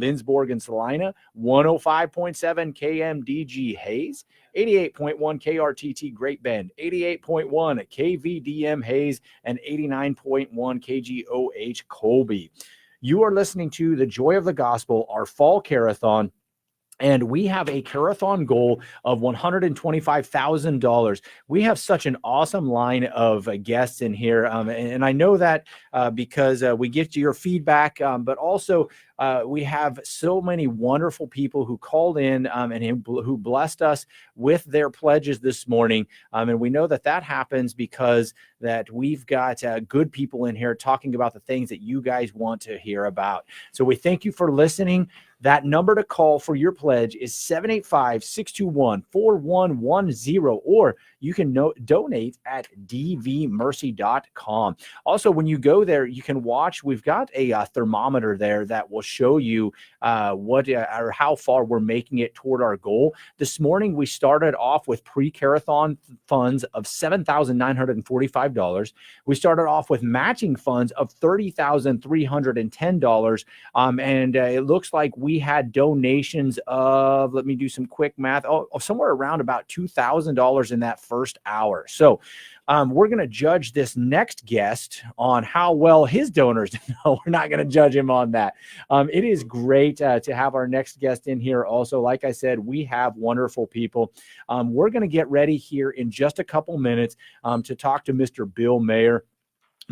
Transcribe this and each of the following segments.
Lindsborg and Salina, 105.7 KMDG Hayes, 88.1 KRTT Great Bend, 88.1 KVDM Hayes, and 89.1 KGOH Colby. You are listening to The Joy of the Gospel, our Fall Care-a-thon. And we have a Care-a-thon goal of $125,000. We have such an awesome line of guests in here. And I know that because we get your feedback, but also we have so many wonderful people who called in and who blessed us with their pledges this morning. And we know that that happens because that we've got good people in here talking about the things that you guys want to hear about. So we thank you for listening. That number to call for your pledge is 785-621-4110, or you can donate at dvmercy.com. Also, when you go there, you can watch. We've got a thermometer there that will show you what or how far we're making it toward our goal. This morning, we started off with pre-Care-a-thon funds of $7,945. We started off with matching funds of $30,310. And it looks like we had donations of, let me do some quick math, somewhere around about $2,000 in that first hour. So we're going to judge this next guest on how well his donors do. No, we're not going to judge him on that. It is great to have our next guest in here. Also, like I said, we have wonderful people. We're going to get ready here in just a couple minutes to talk to Mr. Bill Meagher.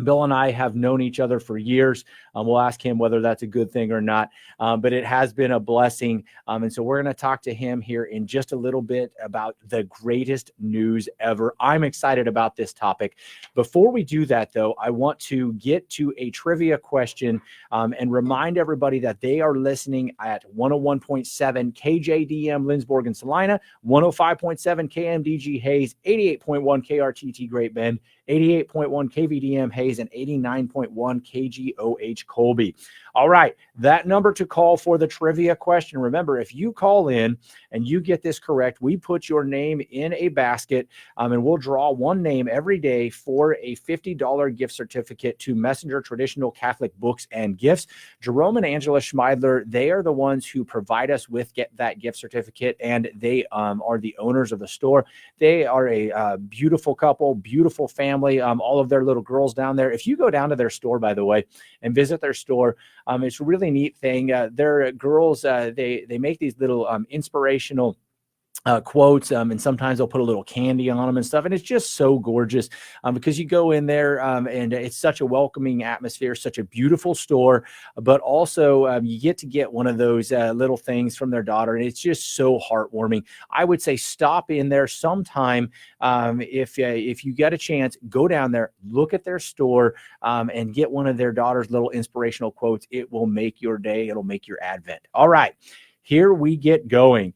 Bill and I have known each other for years. We'll ask him whether that's a good thing or not, but it has been a blessing. And so we're going to talk to him here in just a little bit about the greatest news ever. I'm excited about this topic. Before we do that, though, I want to get to a trivia question and remind everybody that they are listening at 101.7 KJDM Lindsborg and Salina, 105.7 KMDG Hayes, 88.1 KRTT Great Bend, 88.1 KVDM Hayes, and 89.1 KGOH Colby. All right, that number to call for the trivia question. Remember, if you call in and you get this correct, we put your name in a basket, and we'll draw one name every day for a $50 gift certificate to Messenger Traditional Catholic Books and Gifts. Jerome and Angela Schmeidler, they are the ones who provide us with that gift certificate, and they are the owners of the store. They are a beautiful couple, beautiful family, all of their little girls down there. If you go down to their store, by the way, and visit their store, it's a really neat thing. Their girls, they make these little inspirational quotes, and sometimes they'll put a little candy on them and stuff, and it's just so gorgeous because you go in there and it's such a welcoming atmosphere, such a beautiful store, but also you get one of those little things from their daughter, and it's just so heartwarming. I would say stop in there sometime. If you get a chance, go down there, look at their store, and get one of their daughter's little inspirational quotes. It will make your day. It'll make your Advent. All right, here we get going.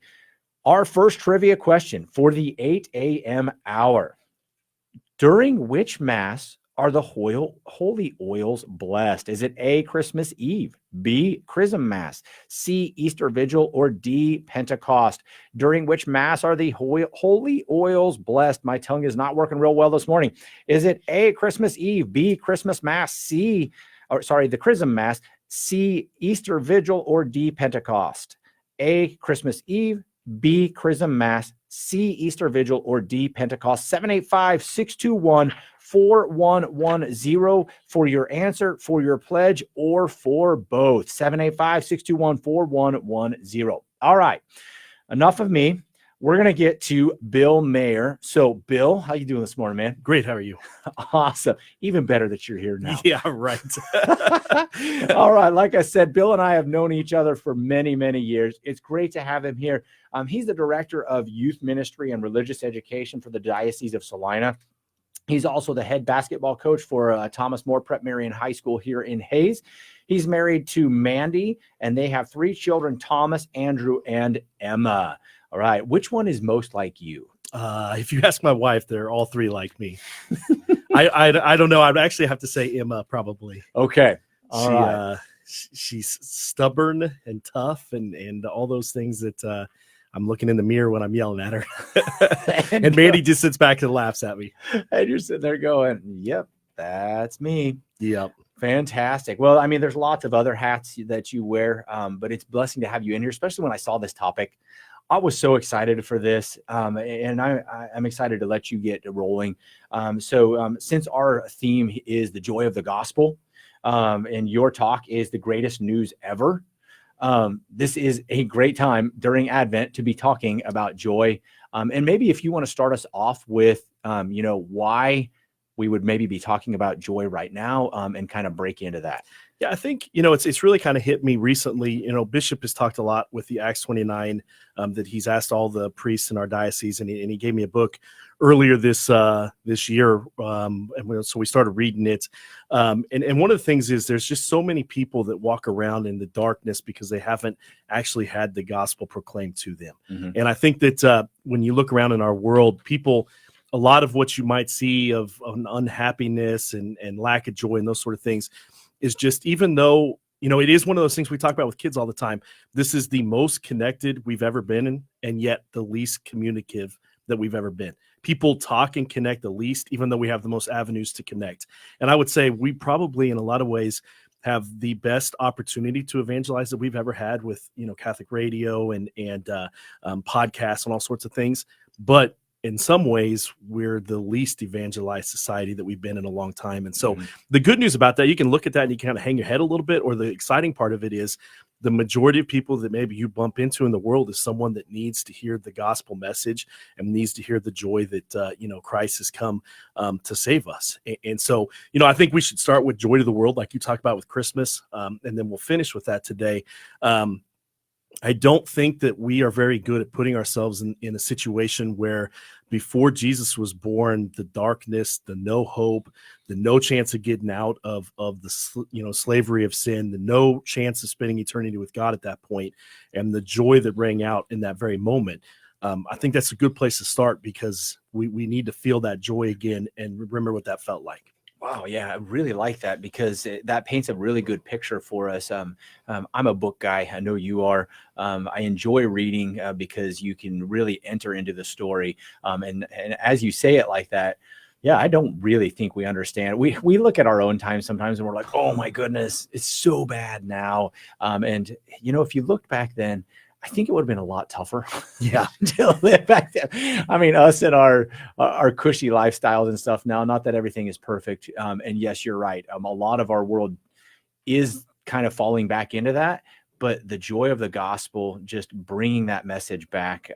Our first trivia question for the 8 a.m. hour. During which Mass are the holy oils blessed? Is it A, Christmas Eve, B, Chrism Mass, C, Easter Vigil, or D, Pentecost? During which Mass are the holy oils blessed? My tongue is not working real well this morning. Is it A, Christmas Eve, B, Christmas Mass, the Chrism Mass, C, Easter Vigil, or D, Pentecost? A, Christmas Eve, B, Chrism Mass, C, Easter Vigil, or D, Pentecost. 785-621-4110 for your answer, for your pledge, or for both. 785-621-4110. All right, enough of me. We're going to get to Bill Meagher. So, Bill, how you doing this morning, man? Great. How are you? Awesome. Even better that you're here now. Yeah, right. All right. Like I said, Bill and I have known each other for many, many years. It's great to have him here. He's the director of youth ministry and religious education for the Diocese of Salina. He's also the head basketball coach for Thomas More Prep Marian High School here in Hayes. He's married to Mandy, and they have 3 children, Thomas, Andrew, and Emma. All right. Which one is most like you? If you ask my wife, they're all 3 like me. I don't know. I'd actually have to say Emma, probably. Okay. All right. She's stubborn and tough and all those things that I'm looking in the mirror when I'm yelling at her. and Mandy just sits back and laughs at me. And you're sitting there going, yep, that's me. Yep. Fantastic. Well, I mean, there's lots of other hats that you wear, but it's a blessing to have you in here, especially when I saw this topic. I was so excited for this, and I'm excited to let you get rolling. Since our theme is the joy of the gospel, and your talk is the greatest news ever, this is a great time during Advent to be talking about joy. And maybe if you want to start us off with, why we would maybe be talking about joy right now, and kind of break into that. Yeah, I think, it's really kind of hit me recently. Bishop has talked a lot with the Acts 29, that he's asked all the priests in our diocese, and he gave me a book earlier this year. So we started reading it. And one of the things is there's just so many people that walk around in the darkness because they haven't actually had the gospel proclaimed to them. Mm-hmm. And I think that when you look around in our world, a lot of what you might see of unhappiness and lack of joy and those sort of things is just, even though, it is one of those things we talk about with kids all the time. This is the most connected we've ever been in, and yet the least communicative that we've ever been. People talk and connect the least, even though we have the most avenues to connect. And I would say we probably, in a lot of ways, have the best opportunity to evangelize that we've ever had with, Catholic radio and podcasts and all sorts of things. But in some ways, we're the least evangelized society that we've been in a long time. And so the good news about that, you can look at that and you kind of hang your head a little bit, or the exciting part of it is the majority of people that maybe you bump into in the world is someone that needs to hear the gospel message and needs to hear the joy that, Christ has come to save us. And so, I think we should start with joy to the world, like you talked about with Christmas, and then we'll finish with that today. I don't think that we are very good at putting ourselves in a situation where before Jesus was born, the darkness, the no hope, the no chance of getting out of the slavery of sin, the no chance of spending eternity with God at that point, and the joy that rang out in that very moment. I think that's a good place to start, because we need to feel that joy again and remember what that felt like. Wow, yeah, I really like that, because that paints a really good picture for us. I'm a book guy. I know you are. I enjoy reading because you can really enter into the story. And as you say it like that, yeah, I don't really think we understand. We look at our own time sometimes and we're like, oh my goodness, it's so bad now. And if you looked back then, I think it would have been a lot tougher. Yeah. To live back then. I mean, us and our cushy lifestyles and stuff now, not that everything is perfect. And yes, you're right. A lot of our world is kind of falling back into that, but the joy of the gospel, just bringing that message back,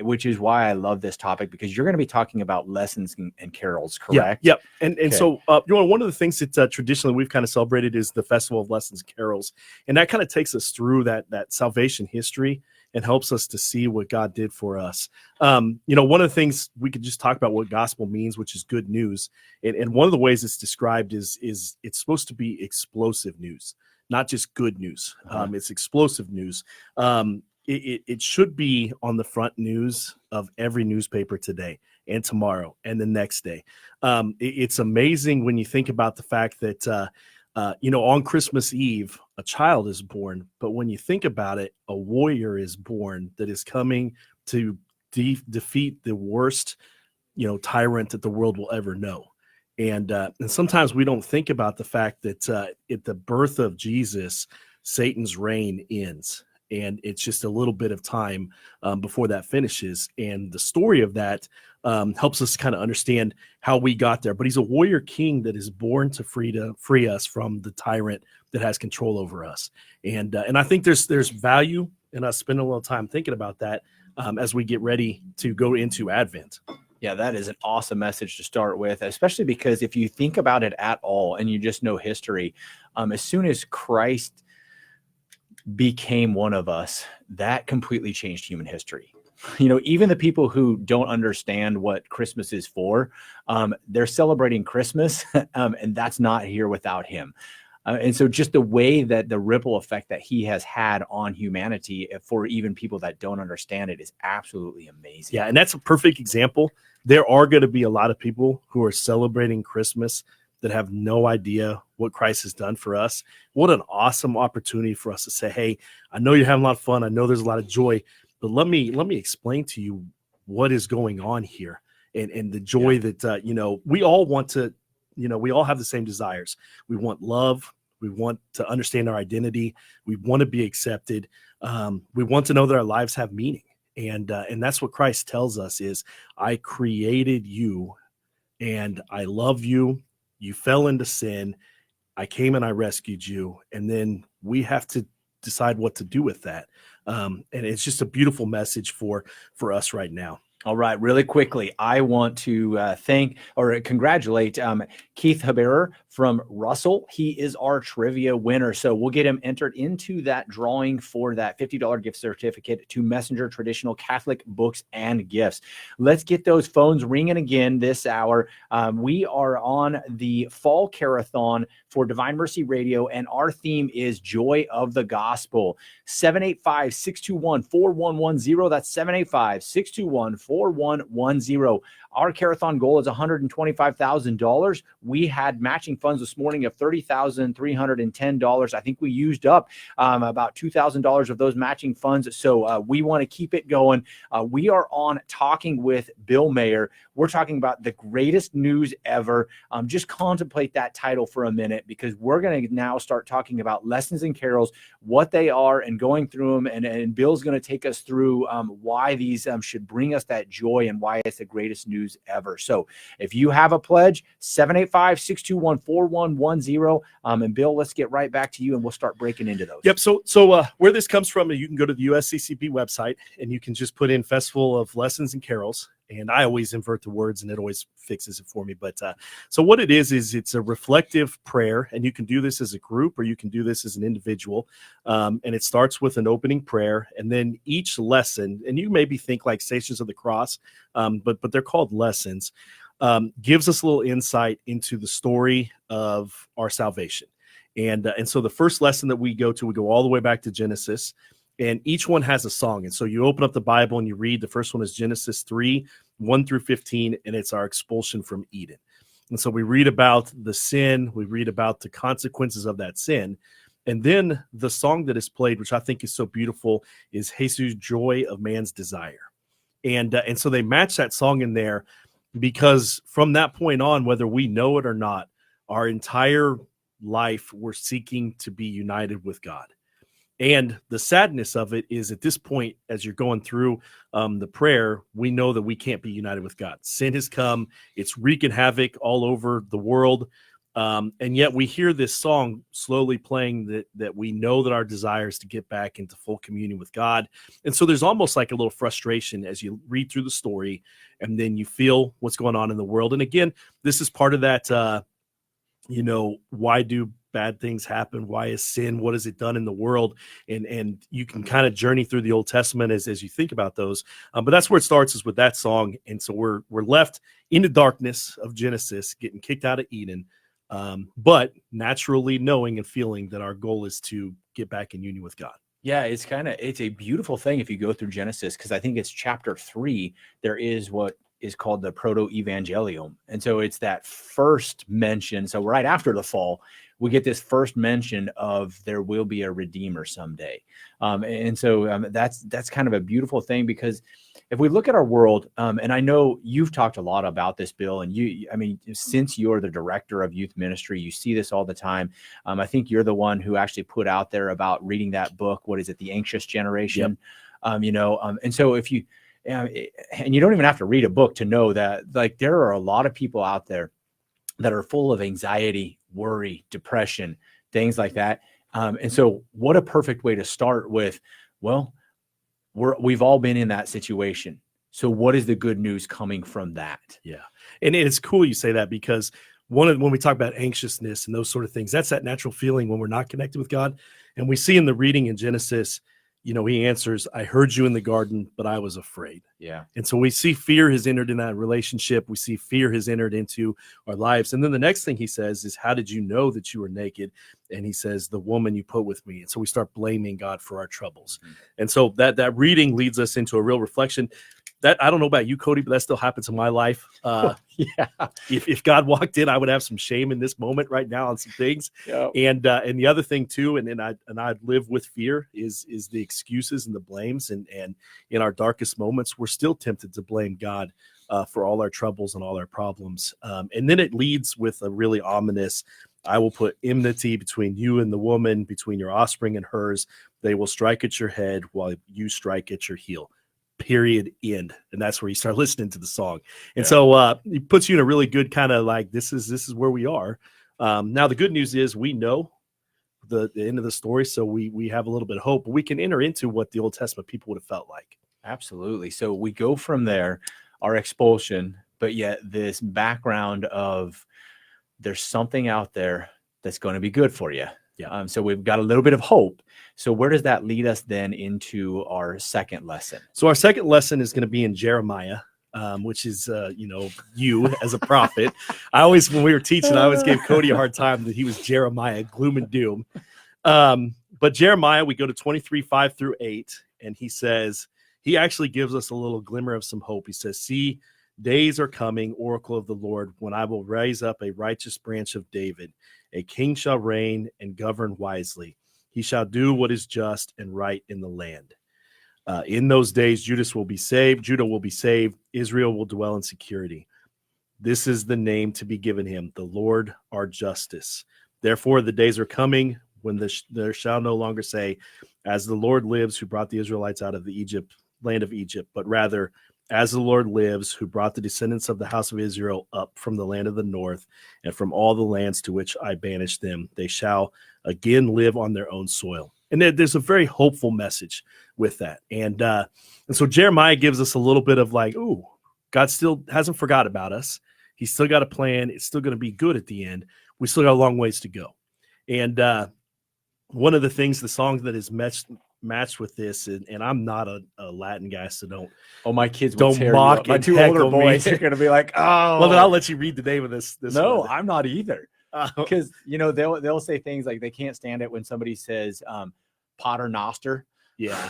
which is why I love this topic, because you're going to be talking about lessons and carols, correct? Yep. And so, one of the things that traditionally we've kind of celebrated is the Festival of Lessons and Carols. And that kind of takes us through that salvation history and helps us to see what God did for us. One of the things we could just talk about what gospel means, which is good news. And one of the ways it's described is it's supposed to be explosive news, not just good news. It's explosive news. It should be on the front news of every newspaper today and tomorrow and the next day. It's amazing when you think about the fact that, on Christmas Eve, a child is born. But when you think about it, a warrior is born that is coming to defeat the worst, tyrant that the world will ever know. And sometimes we don't think about the fact that at the birth of Jesus, Satan's reign ends. And it's just a little bit of time before that finishes. And the story of that helps us kind of understand how we got there. But he's a warrior king that is born to free us from the tyrant that has control over us. And I think there's value in us spending a little time thinking about that as we get ready to go into Advent. Yeah, that is an awesome message to start with, especially because if you think about it at all and you just know history, as soon as Christ became one of us, that completely changed human history. Even the people who don't understand what Christmas is for, they're celebrating Christmas, and that's not here without him. And so just the way that the ripple effect that he has had on humanity for even people that don't understand it is absolutely amazing. Yeah, and that's a perfect example. There are going to be a lot of people who are celebrating Christmas that have no idea what Christ has done for us. What an awesome opportunity for us to say, hey, I know you're having a lot of fun. I know there's a lot of joy, but let me explain to you what is going on here and the joy that, we all want to we all have the same desires. We want love. We want to understand our identity. We want to be accepted. We want to know that our lives have meaning. And that's what Christ tells us is, I created you and I love you. You fell into sin. I came and I rescued you. And then we have to decide what to do with that. And it's just a beautiful message for us right now. All right, really quickly, I want to thank or congratulate Keith Haberer from Russell. He is our trivia winner. So we'll get him entered into that drawing for that $50 gift certificate to Messenger Traditional Catholic Books and Gifts. Let's get those phones ringing again this hour. We are on the Fall Care-a-thon for Divine Mercy Radio, and our theme is Joy of the Gospel. 785-621-4110. That's 785-621-4110. Our Care-a-thon goal is $125,000. We had matching funds this morning of $30,310. I think we used up about $2,000 of those matching funds. So we want to keep it going. We are on Talking with Bill Meagher. We're talking about the greatest news ever. Just contemplate that title for a minute, because we're going to now start talking about lessons and carols, what they are, and going through them. And Bill's going to take us through why these should bring us that joy and why it's the greatest news ever. So if you have a pledge, 785-621-4110. And Bill, let's get right back to you and we'll start breaking into those. Yep. So where this comes from, you can go to the USCCB website and you can just put in Festival of Lessons and Carols. And I always invert the words and it always fixes it for me. But so what it is it's a reflective prayer, and you can do this as a group or you can do this as an individual. And it starts with an opening prayer, and then each lesson, and you maybe think like Stations of the Cross, but they're called lessons, gives us a little insight into the story of our salvation. And so the first lesson that we go all the way back to Genesis. And each one has a song. And so you open up the Bible and you read. The first one is Genesis 3:1-15, and it's our expulsion from Eden. And so we read about the sin. We read about the consequences of that sin. And then the song that is played, which I think is so beautiful, is Jesus, Joy of Man's Desire. And so they match that song in there, because from that point on, whether we know it or not, our entire life, we're seeking to be united with God. And the sadness of it is, at this point, as you're going through the prayer, we know that we can't be united with God. Sin has come. It's wreaking havoc all over the world. And yet we hear this song slowly playing that we know that our desire is to get back into full communion with God. And so there's almost like a little frustration as you read through the story, and then you feel what's going on in the world. And again, this is part of that, why do bad things happen? Why is sin? What has it done in the world? And you can kind of journey through the Old Testament as you think about those. But that's where it starts, is with that song. And so we're left in the darkness of Genesis, getting kicked out of Eden, but naturally knowing and feeling that our goal is to get back in union with God. Yeah, it's a beautiful thing if you go through Genesis, because I think it's chapter 3. There is what is called the proto-evangelium. And so it's that first mention. So right after the fall, we get this first mention of there will be a Redeemer someday. And so that's kind of a beautiful thing, because if we look at our world, and I know you've talked a lot about this, Bill, and since you're the director of youth ministry, you see this all the time. I think you're the one who actually put out there about reading that book. What is it? The Anxious Generation. Yep. And so if you, and you don't even have to read a book to know that, like, there are a lot of people out there that are full of anxiety, worry, depression, things like that. And so what a perfect way to start with, well, we've all been in that situation. So what is the good news coming from that? Yeah. And it's cool you say that, because when we talk about anxiousness and those sort of things, that's that natural feeling when we're not connected with God. And we see in the reading in Genesis, he answers, I heard you in the garden, but I was afraid. Yeah. And so we see fear has entered in that relationship. We see fear has entered into our lives. And then the next thing he says is, how did you know that you were naked? And he says, the woman you put with me. And so we start blaming God for our troubles. Mm-hmm. And so that reading leads us into a real reflection. That, I don't know about you, Cody, but that still happens in my life. Yeah. If God walked in, I would have some shame in this moment right now on some things. Yep. And the other thing too, and I'd live with fear is the excuses and the blames, and in our darkest moments, we're still tempted to blame God for all our troubles and all our problems. And then it leads with a really ominous, I will put enmity between you and the woman, between your offspring and hers. They will strike at your head while you strike at your heel. Period. End. And that's where you start listening to the song. And so it puts you in a really good kind of like, this is where we are. Now, the good news is we know the end of the story, so we have a little bit of hope. We can enter into what the Old Testament people would have felt like. Absolutely. So we go from there, our expulsion, but yet this background of there's something out there that's going to be good for you. Yeah. So we've got a little bit of hope. So where does that lead us then into our second lesson? So our second lesson is going to be in Jeremiah, which is, you as a prophet. When we were teaching, I always gave Cody a hard time that he was Jeremiah, gloom and doom. But Jeremiah, we go to 23:5-8, and he actually gives us a little glimmer of some hope. He says, see, days are coming, oracle of the Lord, when I will raise up a righteous branch of David. A king shall reign and govern wisely. He shall do what is just and right in the land. In those days, Judah will be saved. Israel will dwell in security. This is the name to be given him, the Lord our justice. Therefore, the days are coming when there shall no longer say, as the Lord lives, who brought the Israelites out of the land of Egypt, but rather, as the Lord lives, who brought the descendants of the house of Israel up from the land of the north and from all the lands to which I banished them, they shall again live on their own soil. And there's a very hopeful message with that. And so Jeremiah gives us a little bit of like, ooh, God still hasn't forgot about us. He's still got a plan. It's still going to be good at the end. We still got a long ways to go. And one of the things, the song that is matched with this, and I'm not a Latin guy, so don't. Oh, my kids don't tear mock you up. My and two heckle older boys me. are going to be like, oh. Well, then I'll let you read the name of this. No, one. I'm not either. Because they'll say things like they can't stand it when somebody says Pater Noster. Yeah.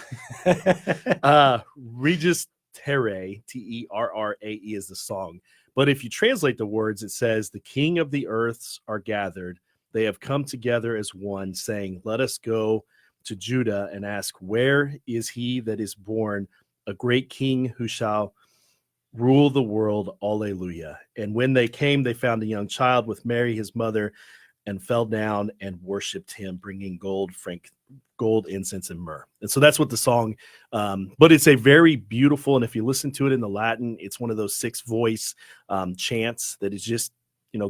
Regis Terrae, Terrae is the song. But if you translate the words, it says, the king of the earths are gathered. They have come together as one, saying, let us go to Judah and ask, where is he that is born, a great king who shall rule the world? Alleluia. And when they came, they found a young child with Mary, his mother, and fell down and worshiped him, bringing gold, incense, and myrrh. And so that's what the song, but it's a very beautiful, and if you listen to it in the Latin, it's one of those 6-voice chants that is just,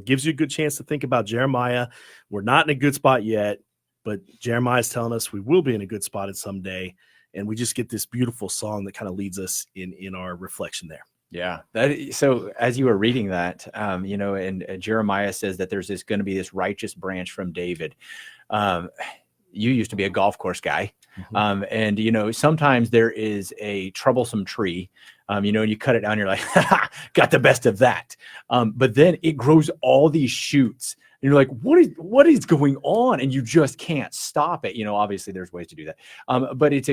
gives you a good chance to think about Jeremiah. We're not in a good spot yet, but Jeremiah is telling us we will be in a good spot at someday. And we just get this beautiful song that kind of leads us in our reflection there. Yeah. So as you were reading that, and Jeremiah says that there's going to be this righteous branch from David. You used to be a golf course guy. Mm-hmm. And, sometimes there is a troublesome tree, and you cut it down, you're like, got the best of that. But then it grows all these shoots. And you're like, what is going on? And you just can't stop it. Obviously there's ways to do that. But it's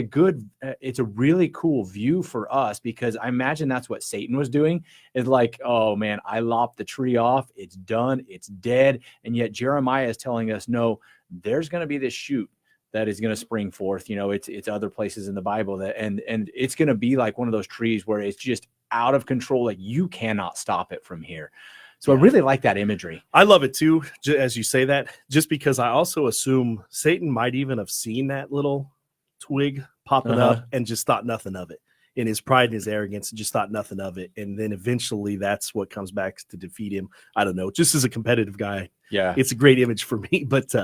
a really cool view for us, because I imagine that's what Satan was doing. Is like, oh man, I lopped the tree off. It's done. It's dead. And yet Jeremiah is telling us, no, there's going to be this shoot that is going to spring forth. It's other places in the Bible that, and it's going to be like one of those trees where it's just out of control. Like you cannot stop it from here. So yeah. I really like that imagery. I love it too, as you say that, just because I also assume Satan might even have seen that little twig popping up and just thought nothing of it. In his pride and his arrogance, and just thought nothing of it. And then eventually that's what comes back to defeat him. I don't know, just as a competitive guy. Yeah. It's a great image for me, but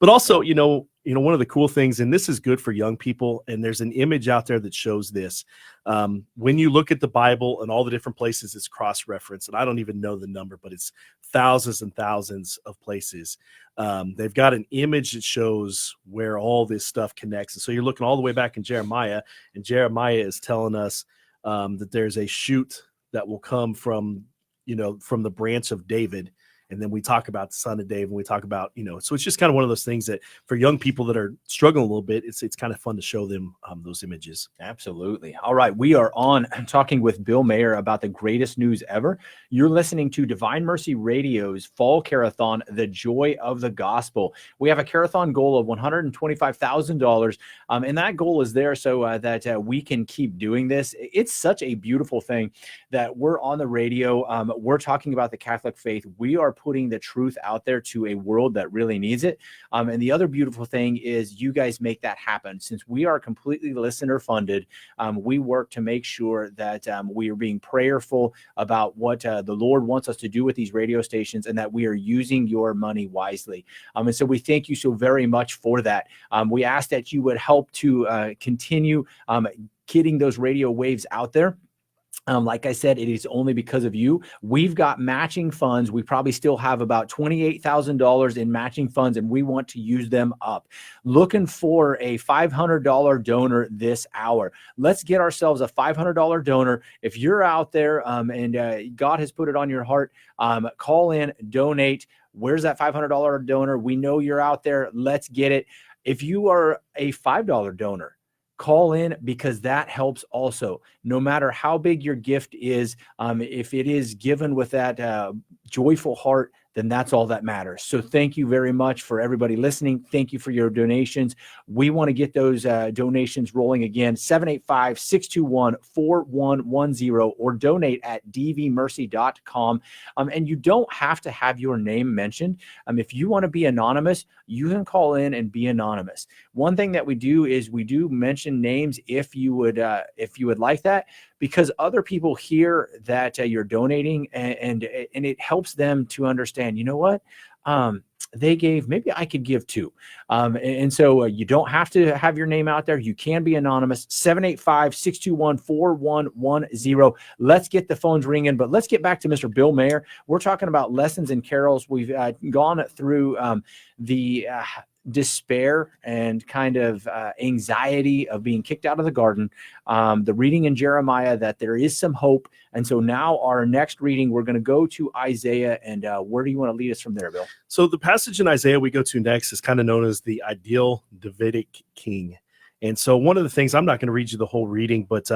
also, one of the cool things, and this is good for young people, and there's an image out there that shows this. When you look at the Bible and all the different places it's cross-referenced, and I don't even know the number, but it's thousands and thousands of places. They've got an image that shows where all this stuff connects. And so you're looking all the way back in Jeremiah, and Jeremiah is telling us that there's a shoot that will come from the branch of David. And then we talk about the Son of Dave, and we talk about, so it's just kind of one of those things that for young people that are struggling a little bit, it's kind of fun to show them those images. Absolutely. All right. We are on talking with Bill Meagher about the greatest news ever. You're listening to Divine Mercy Radio's Fall Care-a-thon, The Joy of the Gospel. We have a care-a-thon goal of $125,000. And that goal is there so that we can keep doing this. It's such a beautiful thing that we're on the radio. We're talking about the Catholic faith. We are putting the truth out there to a world that really needs it. And the other beautiful thing is you guys make that happen. Since we are completely listener funded, we work to make sure that we are being prayerful about what the Lord wants us to do with these radio stations, and that we are using your money wisely. And so we thank you so very much for that. We ask that you would help to continue getting those radio waves out there. Like I said, it is only because of you. We've got matching funds. We probably still have about $28,000 in matching funds, and we want to use them up. Looking for a $500 donor this hour. Let's get ourselves a $500 donor. If you're out there and God has put it on your heart, call in, donate. Where's that $500 donor? We know you're out there. Let's get it. If you are a $5 donor, call in, because that helps also. No matter how big your gift is, if it is given with that joyful heart, then that's all that matters. So thank you very much for everybody listening. Thank you for your donations. We want to get those donations rolling again. 785-621-4110 or donate at dvmercy.com. And you don't have to have your name mentioned. If you want to be anonymous, you can call in and be anonymous. One thing that we do is we do mention names if you would like that, because other people hear that you're donating, and it helps them to understand, you know what, they gave, maybe I could give too. And so you don't have to have your name out there. You can be anonymous. 785-621-4110. Let's get the phones ringing, but let's get back to Mr. Bill Meagher. We're talking about lessons and carols. We've gone through the despair and kind of anxiety of being kicked out of the garden, the reading in Jeremiah that there is some hope. And so now our next reading, we're going to go to Isaiah. And where do you want to lead us from there, Bill? So the passage in Isaiah we go to next is kind of known as the ideal Davidic king. And so one of the things, I'm not going to read you the whole reading, but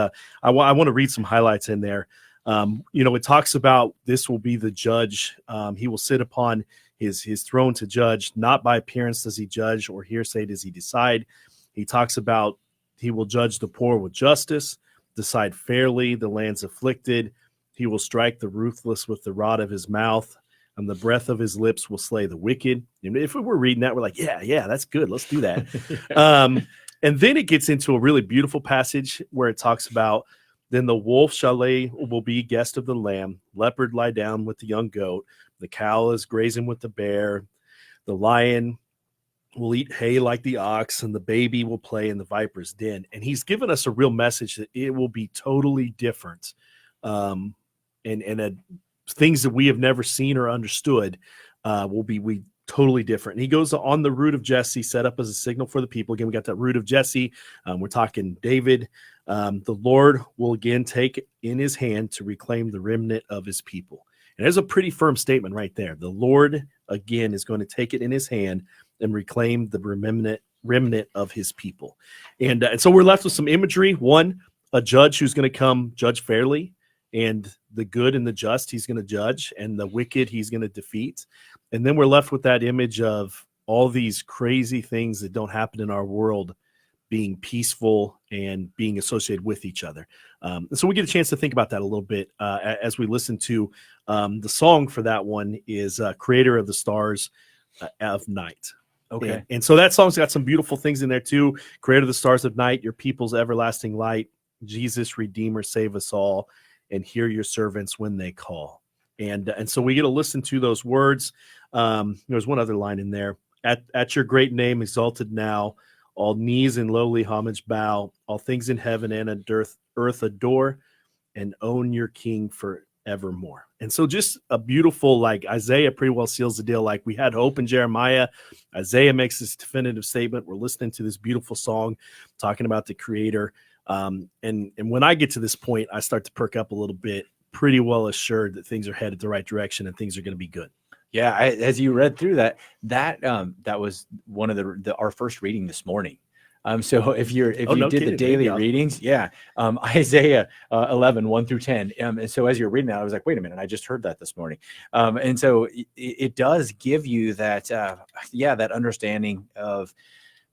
I want to read some highlights in there. It talks about this will be the judge. He will sit upon his throne to judge. Not by appearance does he judge, or hearsay does he decide. He talks about he will judge the poor with justice, decide fairly the land's afflicted. He will strike the ruthless with the rod of his mouth, and the breath of his lips will slay the wicked. And if we were reading that, we're like, yeah, that's good. Let's do that. And then it gets into a really beautiful passage where it talks about, then the wolf will be guest of the lamb, leopard lie down with the young goat, the cow is grazing with the bear, the lion will eat hay like the ox, and the baby will play in the viper's den. And he's given us a real message that it will be totally different. And things that we have never seen or understood will be totally different. And he goes on the root of Jesse, set up as a signal for the people. Again, we got that root of Jesse. We're talking David. The Lord will again take in his hand to reclaim the remnant of his people. And there's a pretty firm statement right there. The Lord, again, is going to take it in his hand and reclaim the remnant of his people. And so we're left with some imagery. One, a judge who's going to come judge fairly, and the good and the just he's going to judge, and the wicked he's going to defeat. And then we're left with that image of all these crazy things that don't happen in our world being peaceful and being associated with each other. And so we get a chance to think about that a little bit as we listen to the song for that one is Creator of the Stars of Night. Okay. And so that song's got some beautiful things in there too. Creator of the Stars of Night, your people's everlasting light, Jesus, Redeemer, save us all, and hear your servants when they call. And so we get to listen to those words. There's one other line in there. At your great name, exalted now, all knees in lowly homage bow, all things in heaven and on earth adore, and own your King forevermore. And so just a beautiful, like Isaiah pretty well seals the deal. Like we had hope in Jeremiah. Isaiah makes this definitive statement. We're listening to this beautiful song talking about the Creator. And when I get to this point, I start to perk up a little bit, pretty well assured that things are headed the right direction and things are going to be good. Yeah, as you read through that was one of our first reading this morning. So if Oh, you no did the kidding. daily Maybe I'll. readings, yeah, Isaiah 11, 1 through 10. And so as you're reading that, I was like, wait a minute, I just heard that this morning. And so it does give you that, that understanding of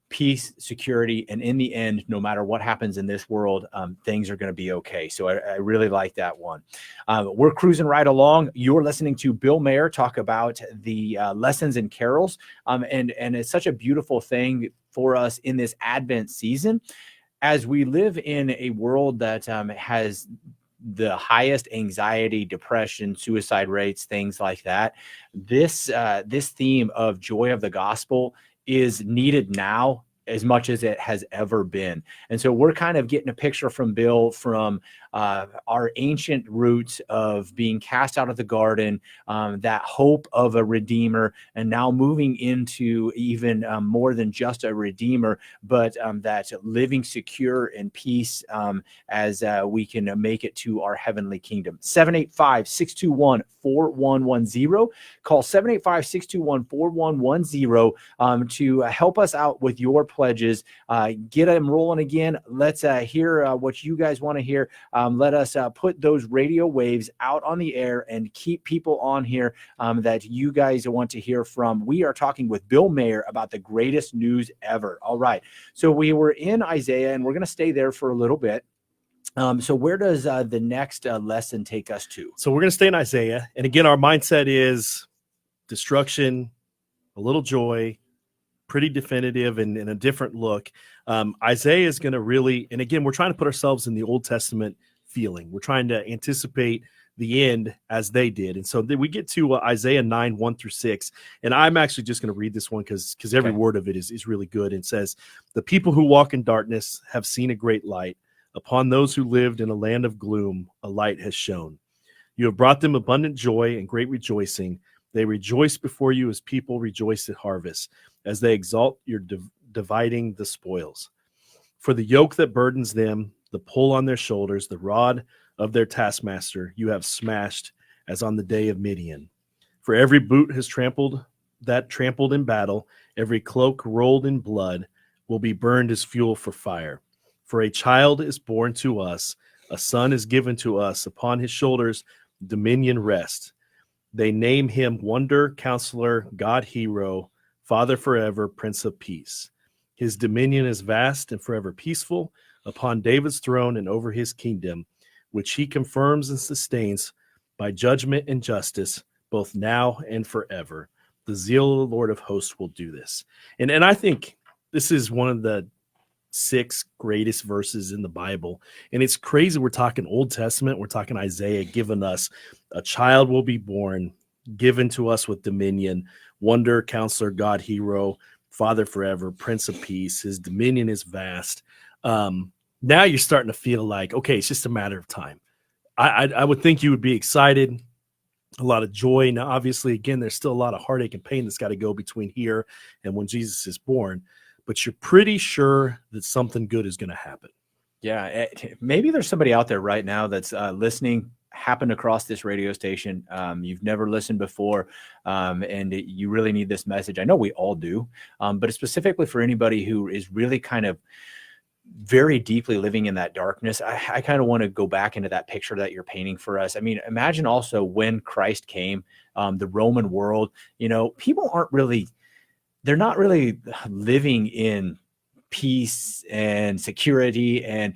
peace, security, and in the end, no matter what happens in this world, things are going to be okay. So I really like that one. We're cruising right along. You're listening to Bill Meagher talk about the lessons and carols, and it's such a beautiful thing for us in this Advent season, as we live in a world that has the highest anxiety, depression, suicide rates, things like that. This theme of joy of the gospel is needed now as much as it has ever been. And so we're kind of getting a picture from Bill from our ancient roots of being cast out of the garden, that hope of a redeemer, and now moving into even more than just a redeemer, but that living secure in peace as we can make it to our heavenly kingdom. 785-621-4110. Call 785-621-4110 to help us out with your pledges. Get them rolling again. Let's hear what you guys want to hear. Let us put those radio waves out on the air and keep people on here that you guys want to hear from. We are talking with Bill Meagher about the greatest news ever. All right. So we were in Isaiah, and we're going to stay there for a little bit. So where does the next lesson take us to? So we're going to stay in Isaiah. And again, our mindset is destruction, a little joy, pretty definitive and a different look. Isaiah is going to really, and again, we're trying to put ourselves in the Old Testament feeling. We're trying to anticipate the end as they did. And so we get to Isaiah 9, 1 through 6. And I'm actually just going to read this one because every word of it is really good. It says, "The people who walk in darkness have seen a great light. Upon those who lived in a land of gloom, a light has shone. You have brought them abundant joy and great rejoicing. They rejoice before you as people rejoice at harvest, as they exalt your dividing the spoils. For the yoke that burdens them, the pull on their shoulders, the rod of their taskmaster, you have smashed as on the day of Midian. For every boot has trampled in battle, every cloak rolled in blood will be burned as fuel for fire. For a child is born to us, a son is given to us, upon his shoulders dominion rests. They name him Wonder, Counselor, God Hero, Father forever, Prince of Peace. His dominion is vast and forever peaceful upon David's throne and over his kingdom, which he confirms and sustains by judgment and justice, both now and forever. The zeal of the Lord of hosts will do this." And I think this is one of the 6 greatest verses in the Bible. And it's crazy. We're talking Old Testament. We're talking Isaiah giving us a child will be born, given to us with dominion, Wonder, Counselor, God Hero, Father forever, Prince of Peace. His dominion is vast. Now you're starting to feel like, okay, it's just a matter of time. I would think you would be excited, a lot of joy. Now, obviously, again, there's still a lot of heartache and pain that's got to go between here and when Jesus is born. But you're pretty sure that something good is going to happen. Yeah, maybe there's somebody out there right now that's listening, happened across this radio station. You've never listened before, and you really need this message. I know we all do, but it's specifically for anybody who is really kind of very deeply living in that darkness. I kind of want to go back into that picture that you're painting for us. I mean, imagine also when Christ came, the Roman world, people they're not really living in peace and security. And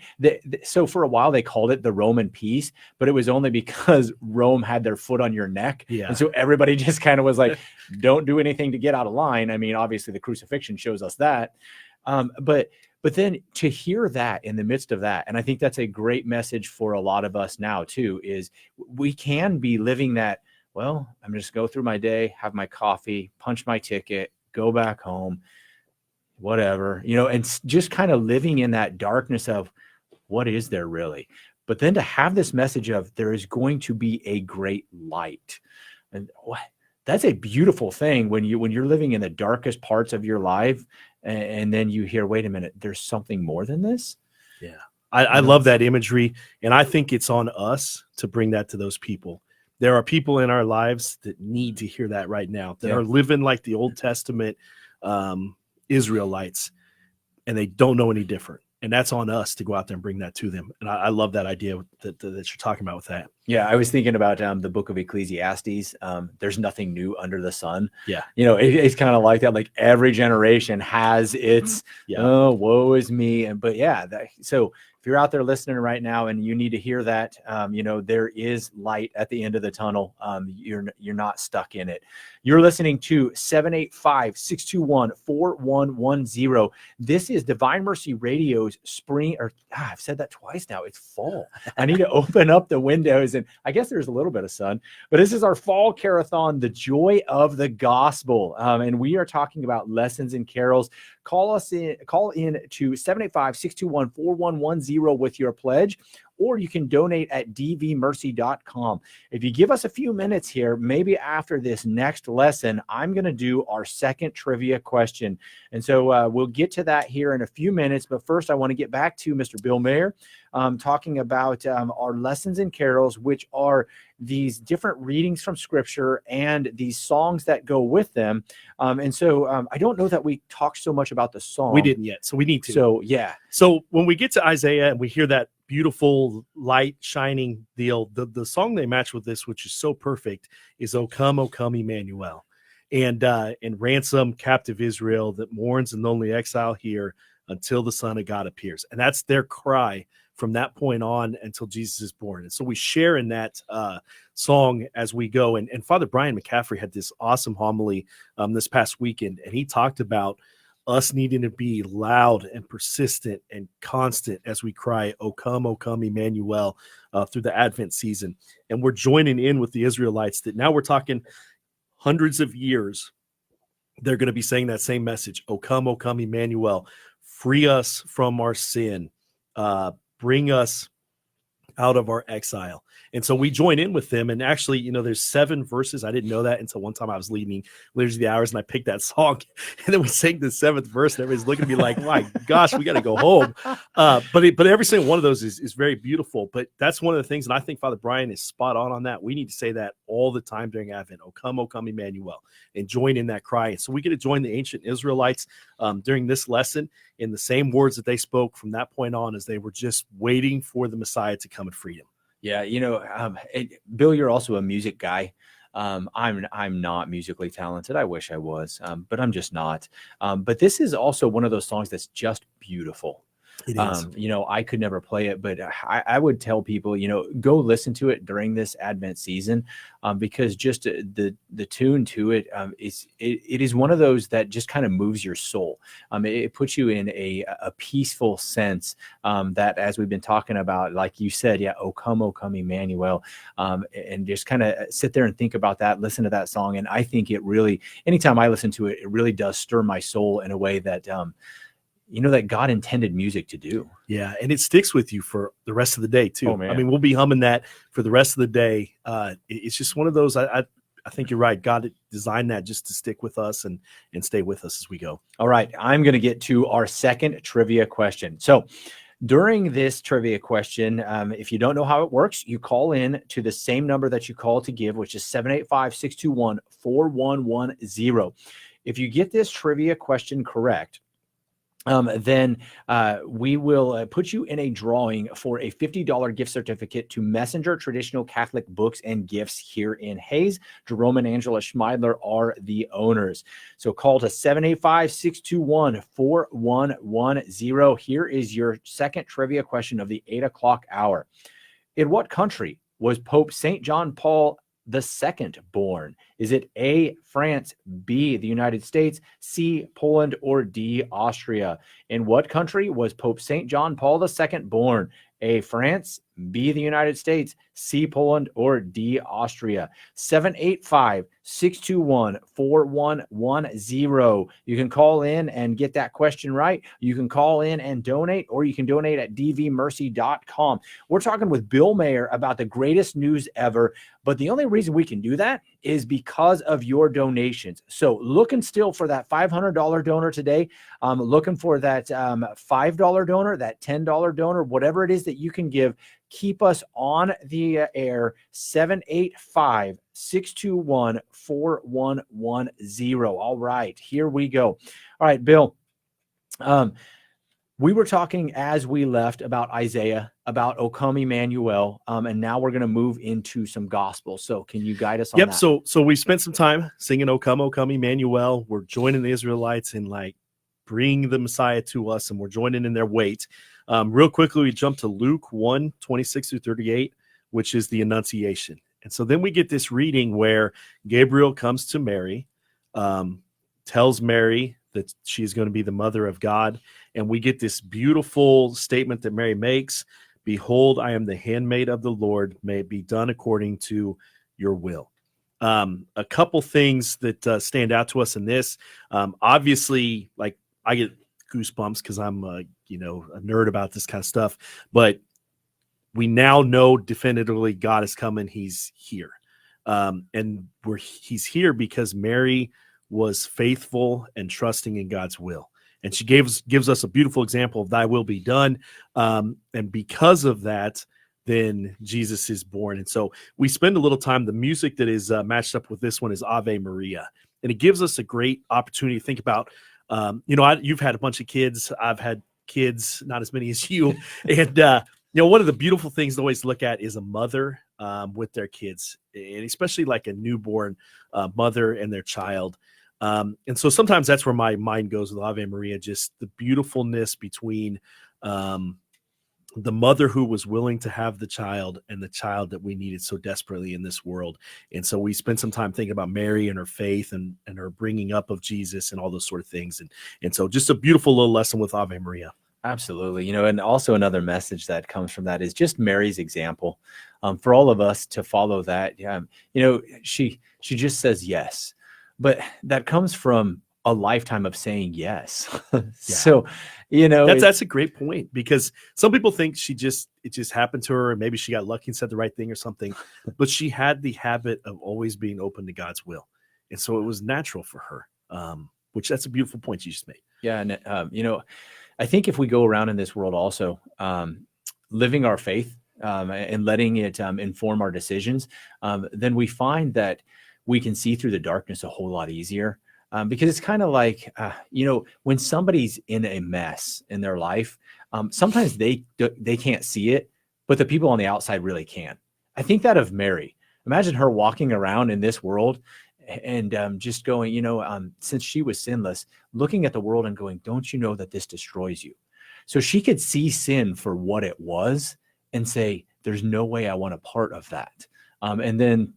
so for a while they called it the Roman peace, but it was only because Rome had their foot on your neck. Yeah. And so everybody just kind of was like, don't do anything to get out of line. I mean, obviously the crucifixion shows us that. But then to hear that in the midst of that, and I think that's a great message for a lot of us now too, is we can be living that, well, I'm just go through my day, have my coffee, punch my ticket, go back home, whatever, and just kind of living in that darkness of what is there really? But then to have this message of there is going to be a great light. And that's a beautiful thing when you're living in the darkest parts of your life and then you hear, wait a minute, there's something more than this. Yeah. I love that imagery. And I think it's on us to bring that to those people. There are people in our lives that need to hear that right now, that are living like the Old Testament Israelites, and they don't know any different. And that's on us to go out there and bring that to them. And I love that idea that you're talking about with that. Yeah, I was thinking about the book of Ecclesiastes. There's nothing new under the sun. Yeah. It's kind of like that. Like every generation has its, oh, woe is me. But yeah, so if you're out there listening right now and you need to hear that, there is light at the end of the tunnel. You're not stuck in it. You're listening to 785-621-4110. This is Divine Mercy Radio's spring, I've said that twice now. It's fall. I need to open up the windows, and I guess there's a little bit of sun, but this is our Fall Care-a-thon, the joy of the gospel. And we are talking about lessons and carols. Call in to 785-621-4110 with your pledge, or you can donate at dvmercy.com. If you give us a few minutes here, maybe after this next lesson, I'm going to do our second trivia question. And so we'll get to that here in a few minutes. But first, I want to get back to Mr. Bill Meagher, talking about our lessons and carols, which are these different readings from Scripture and these songs that go with them. And so I don't know that we talked so much about the song. We didn't yet, so we need to. So, yeah. So when we get to Isaiah and we hear that beautiful light shining deal, the song they match with this, which is so perfect, is O Come, Emmanuel. And ransom captive Israel that mourns in lonely exile here until the Son of God appears. And that's their cry from that point on until Jesus is born. And so we share in that song as we go. And Father Brian McCaffrey had this awesome homily this past weekend, and he talked about us needing to be loud and persistent and constant as we cry, O come, Emmanuel, through the Advent season. And we're joining in with the Israelites that now we're talking hundreds of years. They're going to be saying that same message, O come, Emmanuel, free us from our sin, bring us out of our exile. And so we join in with them. And actually, there's 7 verses. I didn't know that until one time I was leading Leaders of the Hours and I picked that song. And then we sang the 7th verse and everybody's looking at me like, my gosh, we got to go home. But every single one of those is very beautiful. But that's one of the things. And I think Father Brian is spot on that. We need to say that all the time during Advent. O come, Emmanuel, and join in that cry. And so we get to join the ancient Israelites during this lesson in the same words that they spoke from that point on as they were just waiting for the Messiah to come and free them. Yeah, Bill, you're also a music guy. I'm not musically talented. I wish I was, but I'm just not. But this is also one of those songs that's just beautiful. It is. I could never play it, but I would tell people, go listen to it during this Advent season, because just the tune to it, it is one of those that just kind of moves your soul. It puts you in a peaceful sense, that as we've been talking about, like you said, O come, Emmanuel, and just kind of sit there and think about that, listen to that song. And I think it really, anytime I listen to it, it really does stir my soul in a way that, that God intended music to do. Yeah, and it sticks with you for the rest of the day too. Oh, man. I mean, we'll be humming that for the rest of the day. It's just one of those. I think you're right. God designed that just to stick with us and stay with us as we go. All right, I'm going to get to our second trivia question. So during this trivia question, if you don't know how it works, you call in to the same number that you call to give, which is 785-621-4110. If you get this trivia question correct, then we will put you in a drawing for a $50 gift certificate to Messenger Traditional Catholic Books and Gifts here in Hayes. Jerome and Angela Schmeidler are the owners. So call to 785-621-4110. Here is your second trivia question of the 8 o'clock hour. In what country was Pope St. John Paul II born? Is it A, France, B, the United States, C, Poland, or D, Austria? In what country was Pope St. John Paul II born? A, France, B, the United States, C, Poland, or D, Austria? 785-621-4110. You can call in and get that question right. You can call in and donate, or you can donate at dvmercy.com. We're talking with Bill Meagher about the greatest news ever, but the only reason we can do that is because of your donations. So looking still for that $500 donor today, looking for that $5 donor, that $10 donor, whatever it is that you can give. keep us on the air. 785-621-4110. All right, here we go. All right, Bill. We were talking as we left about Isaiah, about O Come Emmanuel, and now we're going to move into some gospel. So can you guide us on that? So we spent some time singing O Come Emmanuel. We're joining the Israelites in like bring the Messiah to us, and we're joining in their wait. Real quickly, we jump to Luke 1:26-38, which is the Annunciation. And so then we get this reading where Gabriel comes to Mary, tells Mary that she's going to be the mother of God. And we get this beautiful statement that Mary makes: "Behold, I am the handmaid of the Lord. May it be done according to your will." A couple things that stand out to us in this. Obviously, like I get goosebumps because I'm a nerd about this kind of stuff. But we now know definitively God is coming. He's here. And he's here because Mary was faithful and trusting in God's will. And she gives us a beautiful example of thy will be done. And because of that, then Jesus is born. And so we spend a little time. The music that is matched up with this one is Ave Maria. And it gives us a great opportunity to think about, you've had a bunch of kids. I've had kids, not as many as you. And, one of the beautiful things to always look at is a mother with their kids, and especially like a newborn mother and their child. And so sometimes that's where my mind goes with Ave Maria, just the beautifulness between the mother who was willing to have the child and the child that we needed so desperately in this world. And so we spent some time thinking about Mary and her faith and her bringing up of Jesus and all those sort of things. And so just a beautiful little lesson with Ave Maria. Absolutely. And also another message that comes from that is just Mary's example, for all of us to follow that. She just says yes, but that comes from a lifetime of saying yes. So, that's a great point, because some people think it just happened to her, and maybe she got lucky and said the right thing or something, but she had the habit of always being open to God's will. And so it was natural for her, which that's a beautiful point you just made. Yeah. And, I think if we go around in this world also, living our faith and letting it inform our decisions, then we find that we can see through the darkness a whole lot easier. Because it's kind of like, when somebody's in a mess in their life, sometimes they can't see it, but the people on the outside really can. I think that of Mary. Imagine her walking around in this world and just going, since she was sinless, looking at the world and going, don't you know that this destroys you? So she could see sin for what it was and say, there's no way I want a part of that. And then,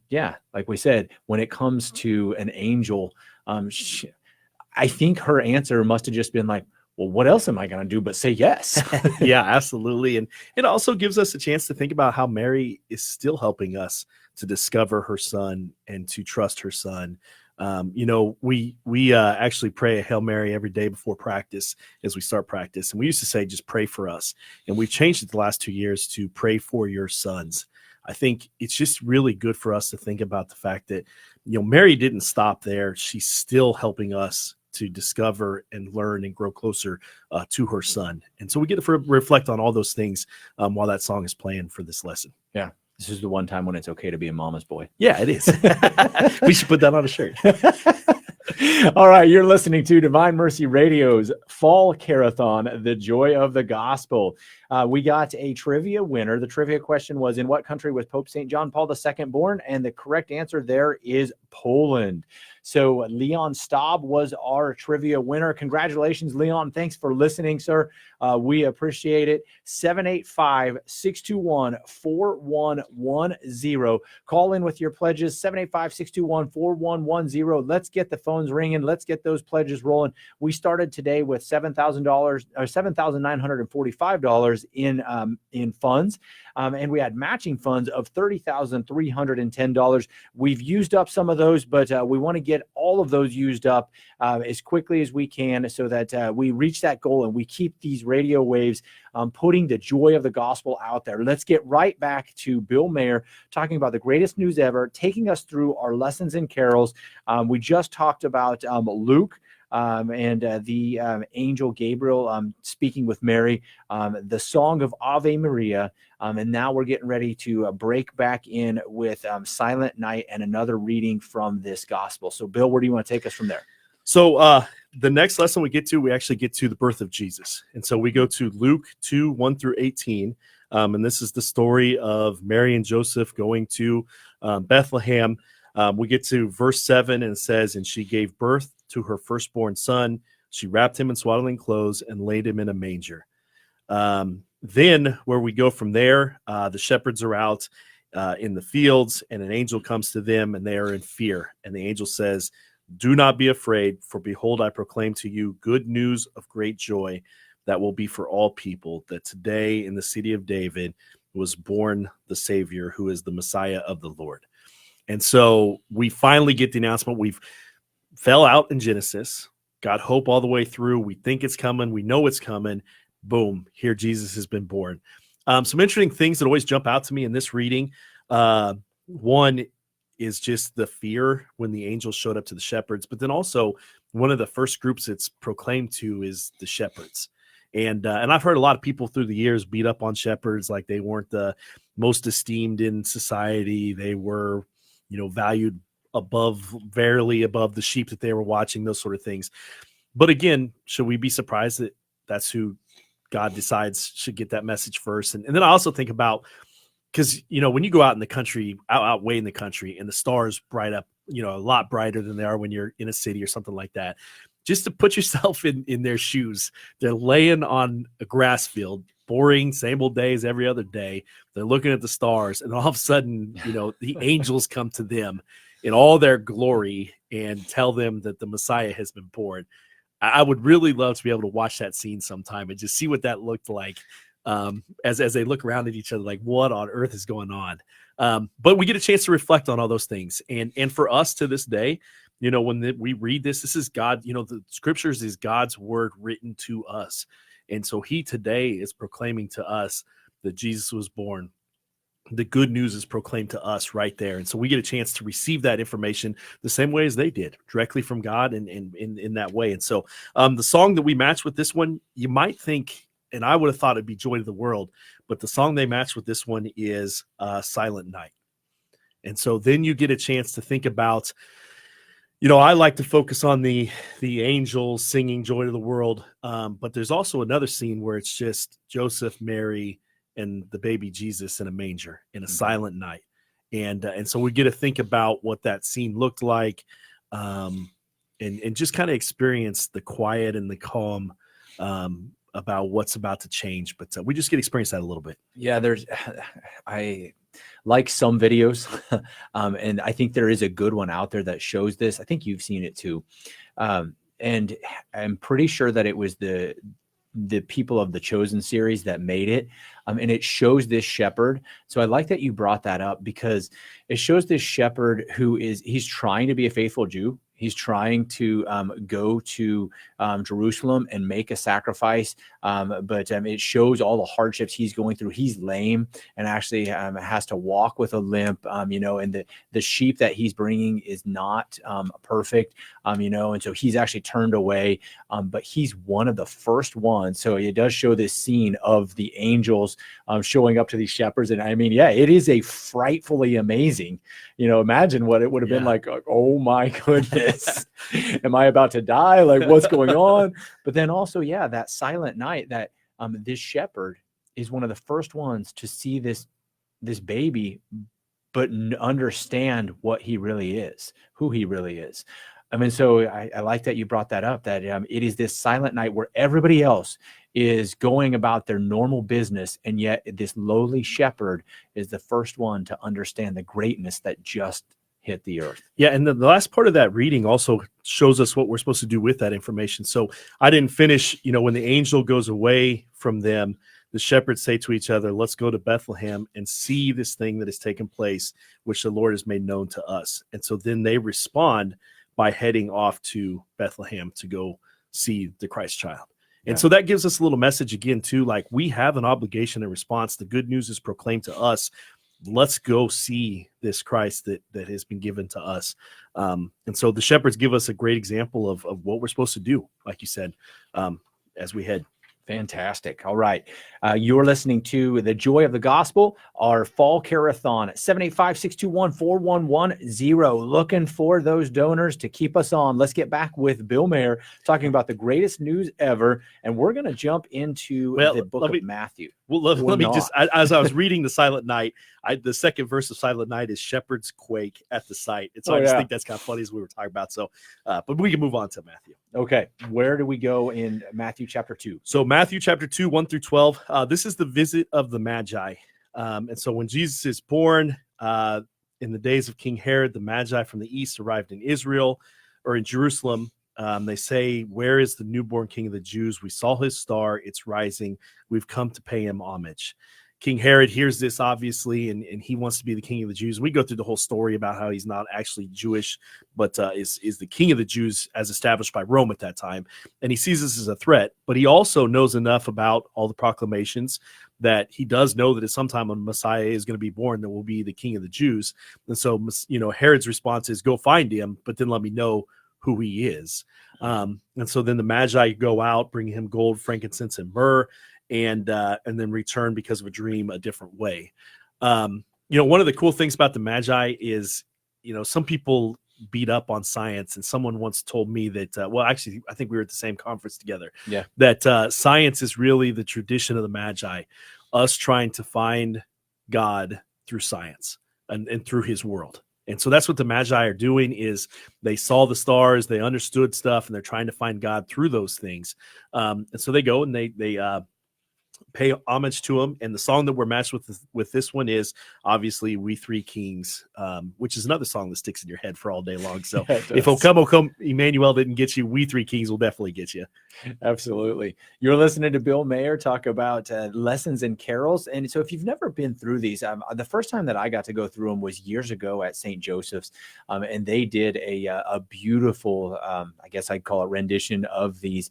like we said, when it comes to an angel, I think her answer must have just been like, well, what else am I going to do but say yes? Yeah, absolutely. And it also gives us a chance to think about how Mary is still helping us to discover her son and to trust her son. We actually pray a Hail Mary every day before practice as we start practice. And we used to say, just pray for us. And we've changed it the last 2 years to pray for your sons. I think it's just really good for us to think about the fact that, Mary didn't stop there. She's still helping us to discover and learn and grow closer to her son. And so we get to reflect on all those things while that song is playing for this lesson. Yeah. This is the one time when it's okay to be a mama's boy. Yeah, it is. We should put that on a shirt. All right. You're listening to Divine Mercy Radio's Fall Care-a-thon, the joy of the gospel. We got a trivia winner. The trivia question was, in what country was Pope St. John Paul II born? And the correct answer there is Poland. So Leon Staub was our trivia winner. Congratulations, Leon. Thanks for listening, sir. We appreciate it. 785-621-4110. Call in with your pledges, 785-621-4110. Let's get the phones ringing. Let's get those pledges rolling. We started today with $7,000 or $7,945 in funds. And we had matching funds of $30,310. We've used up some of those, but we want to get all of those used up as quickly as we can so that we reach that goal and we keep these radio waves putting the joy of the gospel out there. Let's get right back to Bill Meagher talking about the greatest news ever, taking us through our lessons in carols. We just talked about Luke and the angel Gabriel speaking with Mary, the song of Ave Maria. And now we're getting ready to break back in with Silent Night and another reading from this gospel. So, Bill, where do you want to take us from there? So the next lesson we actually get to the birth of Jesus. And so we go to Luke 2, 1 through 18. And this is the story of Mary and Joseph going to Bethlehem. We get to verse 7, and it says, "And she gave birth to her firstborn son. She wrapped him in swaddling clothes and laid him in a manger." Then where we go from there, the shepherds are out in the fields, and an angel comes to them, and they are in fear. And the angel says, "Do not be afraid, for behold, I proclaim to you good news of great joy that will be for all people, that today in the city of David was born the Savior, who is the Messiah of the Lord." And so we finally get the announcement. We've fell out in Genesis, got hope all the way through. We think it's coming. We know it's coming. Boom, here Jesus has been born. Some interesting things that always jump out to me in this reading. One is just the fear when the angels showed up to the shepherds, but then also one of the first groups it's proclaimed to is the shepherds. And I've heard a lot of people through the years beat up on shepherds like they weren't the most esteemed in society. They were, valued barely above the sheep that they were watching, those sort of things. But again, should we be surprised that that's who God decides should get that message first? And then I also think about, because, when you go out in the country, out way in the country, and the stars bright up, a lot brighter than they are when you're in a city or something like that. Just to put yourself in their shoes, they're laying on a grass field, boring, same old days every other day. They're looking at the stars, and all of a sudden, the angels come to them in all their glory and tell them that the Messiah has been born. I would really love to be able to watch that scene sometime and just see what that looked like. As they look around at each other, like, what on earth is going on? But we get a chance to reflect on all those things. And for us to this day, when we read this is God, the scriptures is God's word written to us. And so he today is proclaiming to us that Jesus was born. The good news is proclaimed to us right there. And so we get a chance to receive that information the same way as they did, directly from God and in that way. And so the song that we match with this one, you might think, and I would have thought it'd be Joy to the World, but the song they match with this one is Silent Night. And so then you get a chance to think about, I like to focus on the angels singing Joy to the World, but there's also another scene where it's just Joseph, Mary, and the baby Jesus in a manger in a silent night. And so we get to think about what that scene looked like, and just kind of experience the quiet and the calm about what's about to change. But we just get to experience that a little bit. Yeah, I like some videos, and I think there is a good one out there that shows this. I think you've seen it too. And I'm pretty sure that it was the people of the Chosen series that made it. And it shows this shepherd. So I like that you brought that up, because it shows this shepherd he's trying to be a faithful Jew. He's trying to go to Jerusalem and make a sacrifice, but it shows all the hardships he's going through. He's lame and actually has to walk with a limp, and the sheep that he's bringing is not perfect, and so he's actually turned away, but he's one of the first ones. So it does show this scene of the angels showing up to these shepherds. And I mean, yeah, it is a frightfully amazing, imagine what it would have been like. Oh my goodness. Am I about to die? Like, what's going on? But then also, that silent night, that this shepherd is one of the first ones to see this baby, but understand what he really is, who he really is. I mean, so I like that you brought that up, that it is this silent night where everybody else is going about their normal business, and yet this lowly shepherd is the first one to understand the greatness that just hit the earth. Yeah, and the last part of that reading also shows us what we're supposed to do with that information. So I didn't finish, when the angel goes away from them, the shepherds say to each other, "Let's go to Bethlehem and see this thing that has taken place, which the Lord has made known to us." And so then they respond by heading off to Bethlehem to go see the Christ child. And so that gives us a little message again, too, like we have an obligation and response. The good news is proclaimed to us. let's go see this Christ that has been given to us. And so the shepherds give us a great example of what we're supposed to do, like you said, as we head. Fantastic. All right. You're listening to The Joy of the Gospel, our Fall Care-a-thon at 785-621-4110. Looking for those donors to keep us on. Let's get back with Bill Meagher talking about the greatest news ever. And we're going to jump into the book of Matthew. Well, let me just, as I was reading the Silent Night, the second verse of Silent Night is shepherds quake at the sight. And so I just think that's kind of funny as we were talking about. So, but we can move on to Matthew. Okay. Where do we go in Matthew chapter 2? So Matthew chapter 2, 1 through 12, this is the visit of the Magi. And so when Jesus is born, in the days of King Herod, the Magi from the east arrived in Israel or in Jerusalem. They say, "Where is the newborn King of the Jews? We saw his star. It's rising. We've come to pay him homage." King Herod hears this, obviously, and he wants to be the king of the Jews. We go through the whole story about how he's not actually Jewish, but is the king of the Jews as established by Rome at that time. And he sees this as a threat, but he also knows enough about all the proclamations that he does know that at some time a Messiah is going to be born that will be the king of the Jews. And so, Herod's response is, go find him, but then let me know who he is. And so then the Magi go out, bring him gold, frankincense, and myrrh, and then return because of a dream a different way. One of the cool things about the Magi is, some people beat up on science, and someone once told me that, actually, I think we were at the same conference together. Yeah. That science is really the tradition of the Magi, us trying to find God through science and through his world. And so that's what the Magi are doing, is they saw the stars, they understood stuff, and they're trying to find God through those things. And so they go and they pay homage to him. And the song that we're matched with this one is obviously "We Three Kings," which is another song that sticks in your head for all day long. So if "O Come, Emmanuel" didn't get you, "We Three Kings" will definitely get you. Absolutely. You're listening to Bill Meagher talk about lessons and carols. And so if you've never been through these, the first time that I got to go through them was years ago at St. Joseph's. And they did a beautiful, I guess I'd call it rendition of these,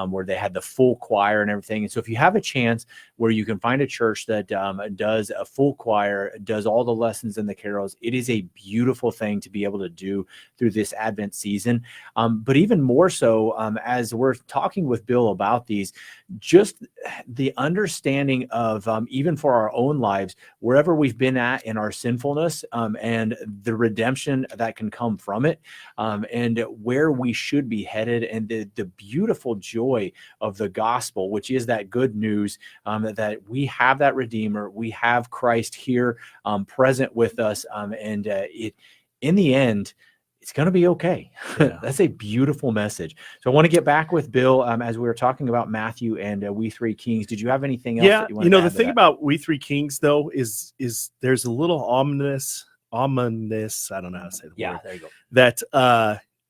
where they had the full choir and everything. And so if you have a chance where you can find a church that does a full choir, does all the lessons and the carols, it is a beautiful thing to be able to do through this Advent season. But even more so, as we're talking with Bill about these, just the understanding of even for our own lives, wherever we've been at in our sinfulness, and the redemption that can come from it, and where we should be headed, and the beautiful joy of the gospel, which is that good news, that we have that Redeemer, we have Christ here, present with us, and in the end, it's going to be okay. Yeah. That's a beautiful message. So I want to get back with Bill, as we were talking about Matthew and We Three Kings. Did you have anything else? Yeah, the thing about We Three Kings, though, is there's a little ominous. I don't know how to say the word. Yeah, there you go. That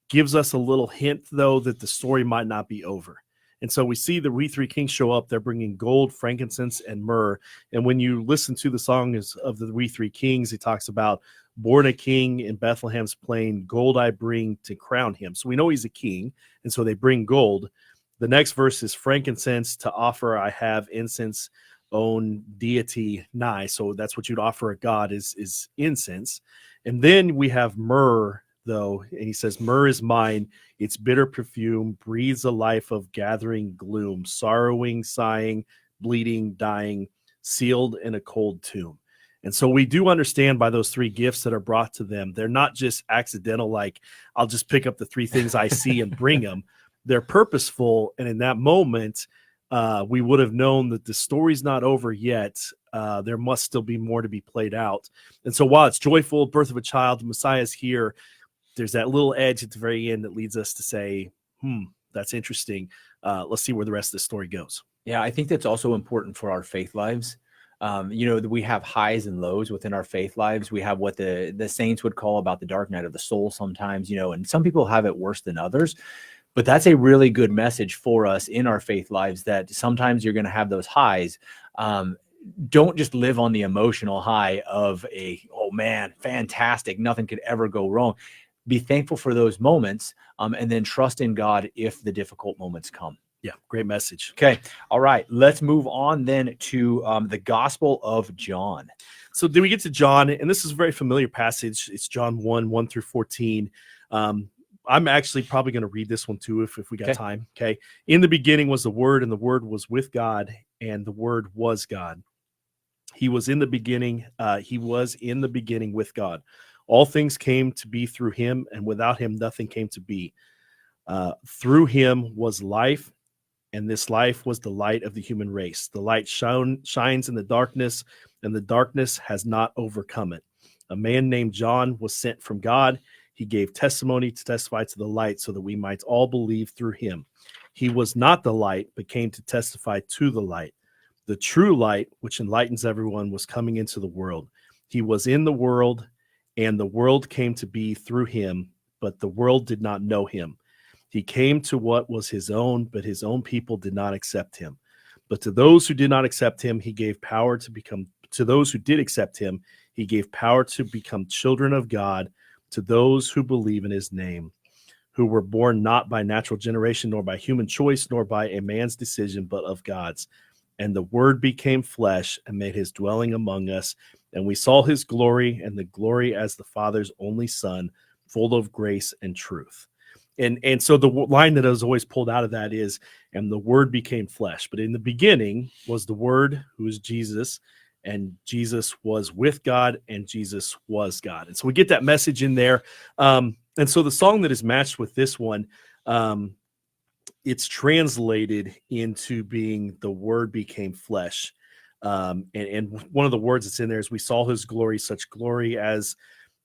gives us a little hint, though, that the story might not be over. And so we see the We Three Kings show up. They're bringing gold, frankincense, and myrrh. And when you listen to the song of the We Three Kings, it talks about born a king in Bethlehem's plain, gold I bring to crown him. So we know he's a king, and so they bring gold. The next verse is frankincense to offer I have, incense own deity nigh. So that's what you'd offer a god is incense. And then we have myrrh, though, and he says, "Myrrh is mine, its bitter perfume breathes a life of gathering gloom, sorrowing, sighing, bleeding, dying, sealed in a cold tomb." And so we do understand by those three gifts that are brought to them, they're not just accidental, like I'll just pick up the three things I see and bring them. They're purposeful. And in that moment, we would have known that the story's not over yet. There must still be more to be played out. And so while it's joyful, birth of a child, the Messiah's here, there's that little edge at the very end that leads us to say, that's interesting. Let's see where the rest of the story goes. Yeah, I think that's also important for our faith lives. We have highs and lows within our faith lives. We have what the saints would call about the dark night of the soul sometimes, and some people have it worse than others. But that's a really good message for us in our faith lives, that sometimes you're going to have those highs. Don't just live on the emotional high of oh man, fantastic, nothing could ever go wrong. Be thankful for those moments, and then trust in God if the difficult moments come. Yeah, great message. Okay. All right. Let's move on then to the Gospel of John. So then we get to John, and this is a very familiar passage. It's John 1 through 14. I'm actually probably going to read this one too if we got time. Okay. In the beginning was the Word, and the Word was with God, and the Word was God. He was in the beginning. He was in the beginning with God. All things came to be through him, and without him nothing came to be. Through him was life, and this life was the light of the human race. The light shines in the darkness, and the darkness has not overcome it. A man named John was sent from God. He gave testimony to testify to the light so that we might all believe through him. He was not the light, but came to testify to the light. The true light, which enlightens everyone, was coming into the world. He was in the world, and the world came to be through him, but the world did not know him. He came to what was his own, but his own people did not accept him. But to those who did not accept him, he gave power to become, to those who did accept him, he gave power to become children of God, to those who believe in his name, who were born not by natural generation, nor by human choice, nor by a man's decision, but of God's. And the Word became flesh and made his dwelling among us. And we saw his glory, and the glory as the Father's only Son, full of grace and truth. And so the line that is always pulled out of that is, and the Word became flesh. But in the beginning was the Word, who is Jesus, and Jesus was with God, and Jesus was God. And so we get that message in there. And so the song that is matched with this one, it's translated into being the Word became flesh. And one of the words that's in there is, we saw his glory, such glory as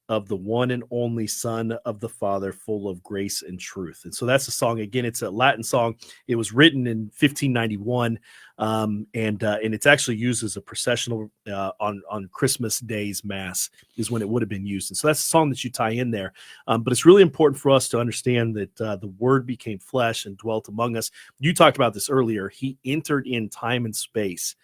of the one and only Son of the Father, full of grace and truth. And so that's the song. Again, it's a Latin song. It was written in 1591, and it's actually used as a processional on Christmas Day's Mass is when it would have been used. And so that's the song that you tie in there. But it's really important for us to understand that the Word became flesh and dwelt among us. You talked about this earlier. He entered in time and space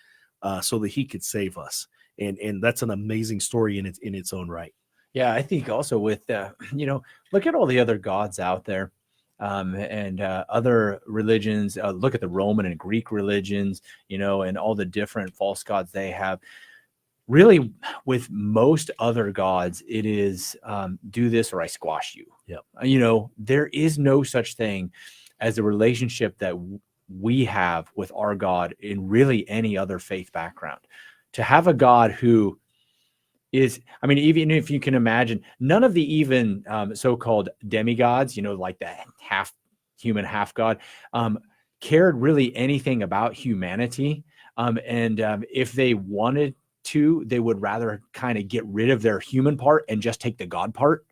so that he could save us. And that's an amazing story in its own right. Yeah, I think also with, look at all the other gods out there, and other religions. Look at the Roman and Greek religions, and all the different false gods they have. Really, with most other gods, it is do this or I squash you. Yeah. There is no such thing as a relationship that we have with our God in really any other faith background. To have a God who is, even if you can imagine, none of the even so-called demigods, like the half human, half God, cared really anything about humanity. And if they wanted to, they would rather kind of get rid of their human part and just take the God part.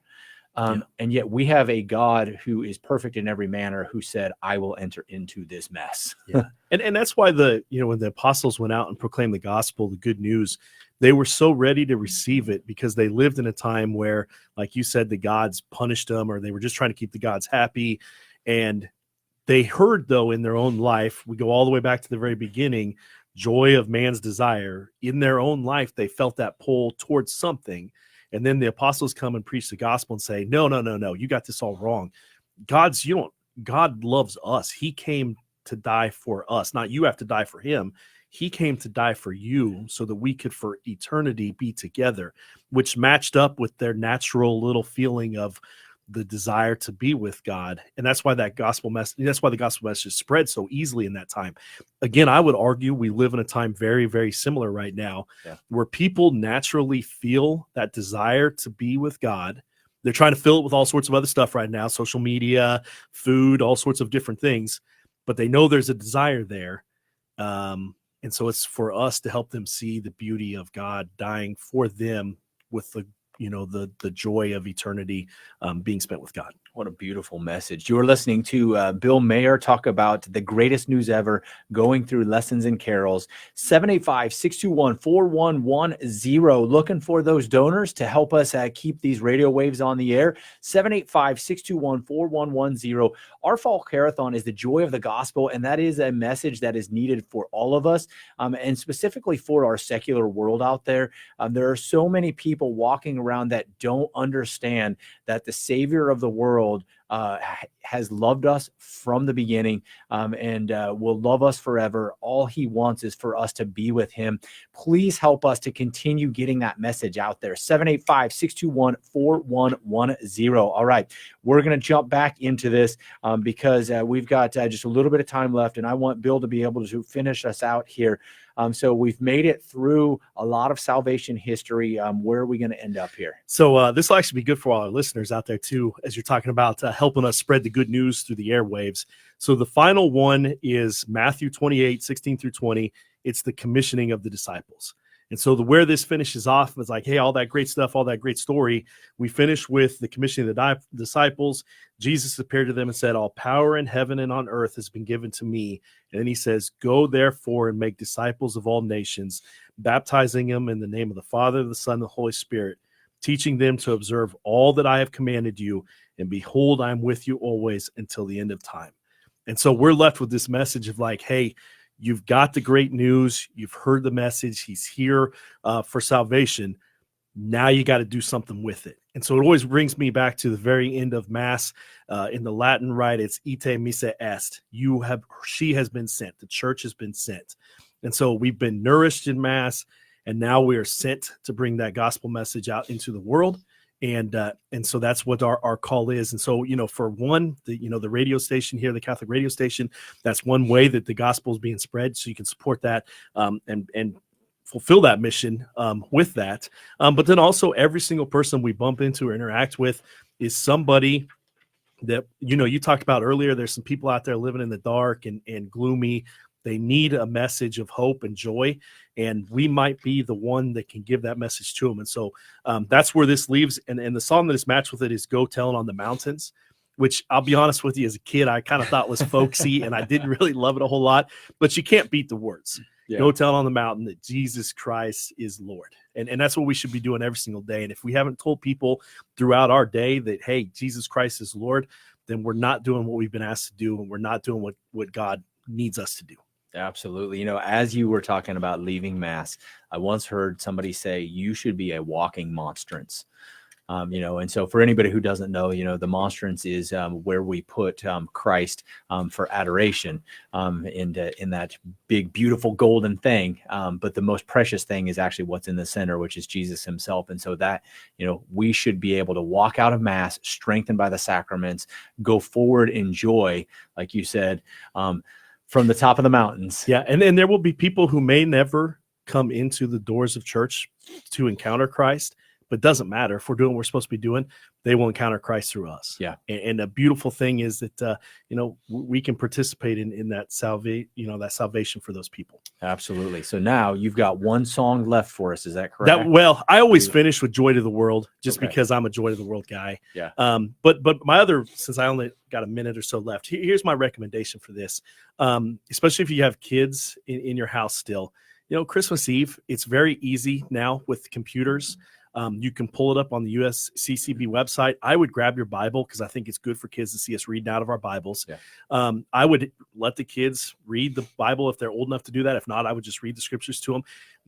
And yet we have a God who is perfect in every manner, who said, I will enter into this mess. Yeah. And that's why when the apostles went out and proclaimed the gospel, the good news, they were so ready to receive it because they lived in a time where, like you said, the gods punished them, or they were just trying to keep the gods happy. And they heard, though, in their own life, we go all the way back to the very beginning, joy of man's desire. In their own life, they felt that pull towards something. And then the apostles come and preach the gospel and say, no, you got this all wrong. God loves us. He came to die for us. Not you have to die for him. He came to die for you so that we could for eternity be together, which matched up with their natural little feeling of the desire to be with God. And that's why the gospel message spread so easily in that time. Again, I would argue we live in a time very, very similar right now, where people naturally feel that desire to be with God. They're trying to fill it with all sorts of other stuff right now, social media, food, all sorts of different things, but they know there's a desire there. And so it's for us to help them see the beauty of God dying for them with the joy of eternity being spent with God. What a beautiful message. You are listening to Bill Meagher talk about the greatest news ever, going through lessons and carols. 785-621-4110. Looking for those donors to help us keep these radio waves on the air. 785-621-4110. Our Fall Care-a-thon is the joy of the gospel, and that is a message that is needed for all of us, and specifically for our secular world out there. There are so many people walking around that don't understand that the Savior of the world has loved us from the beginning, and will love us forever. All he wants is for us to be with him. Please help us to continue getting that message out there. 785-621-4110. All right, we're going to jump back into this because we've got just a little bit of time left, and I want Bill to be able to finish us out here. So we've made it through a lot of salvation history. Where are we going to end up here? So this will actually be good for all our listeners out there too, as you're talking about helping us spread the good news through the airwaves. So the final one is Matthew 28:16-20. It's the commissioning of the disciples. And so where this finishes off is like, hey, all that great stuff, all that great story. We finish with the commissioning of the disciples. Jesus appeared to them and said, all power in heaven and on earth has been given to me. And then he says, go therefore and make disciples of all nations, baptizing them in the name of the Father, the Son, and the Holy Spirit, teaching them to observe all that I have commanded you. And behold, I'm with you always until the end of time. And so we're left with this message of like, hey, you've got the great news. You've heard the message. He's here for salvation. Now you got to do something with it. And so it always brings me back to the very end of Mass. In the Latin rite, it's ite missa est. She has been sent. The church has been sent. And so we've been nourished in Mass, and now we are sent to bring that gospel message out into the world. And so that's what our call is. And so, for one, the radio station here, the Catholic radio station, that's one way that the gospel is being spread. So you can support that and fulfill that mission with that. But then also every single person we bump into or interact with is somebody that, you talked about earlier. There's some people out there living in the dark and gloomy. They need a message of hope and joy, and we might be the one that can give that message to them. And so that's where this leaves. And the song that is matched with it is Go Tell It on the Mountains, which I'll be honest with you, as a kid, I kind of thought was folksy, and I didn't really love it a whole lot, but you can't beat the words. Yeah. Go tell on the mountain that Jesus Christ is Lord. And that's what we should be doing every single day. And if we haven't told people throughout our day that, hey, Jesus Christ is Lord, then we're not doing what we've been asked to do, and we're not doing what God needs us to do. Absolutely. As you were talking about leaving Mass, I once heard somebody say, you should be a walking monstrance. And so for anybody who doesn't know, the monstrance is where we put Christ for adoration in that big, beautiful golden thing. But the most precious thing is actually what's in the center, which is Jesus himself. And so that, we should be able to walk out of Mass, strengthened by the sacraments, go forward in joy, like you said, from the top of the mountains. Yeah. And there will be people who may never come into the doors of church to encounter Christ, but it doesn't matter. If we're doing what we're supposed to be doing, they will encounter Christ through us. Yeah. And the beautiful thing is that, we can participate in that that salvation for those people. Absolutely. So now you've got one song left for us. Is that correct? I always finish with Joy to the World, just because I'm a Joy to the World guy. Yeah. But my other, since I only got a minute or so left, here's my recommendation for this. Especially if you have kids in your house still, Christmas Eve, it's very easy now with computers. You can pull it up on the USCCB website. I would grab your Bible because I think it's good for kids to see us reading out of our Bibles. Yeah. I would let the kids read the Bible if they're old enough to do that. If not, I would just read the scriptures to them.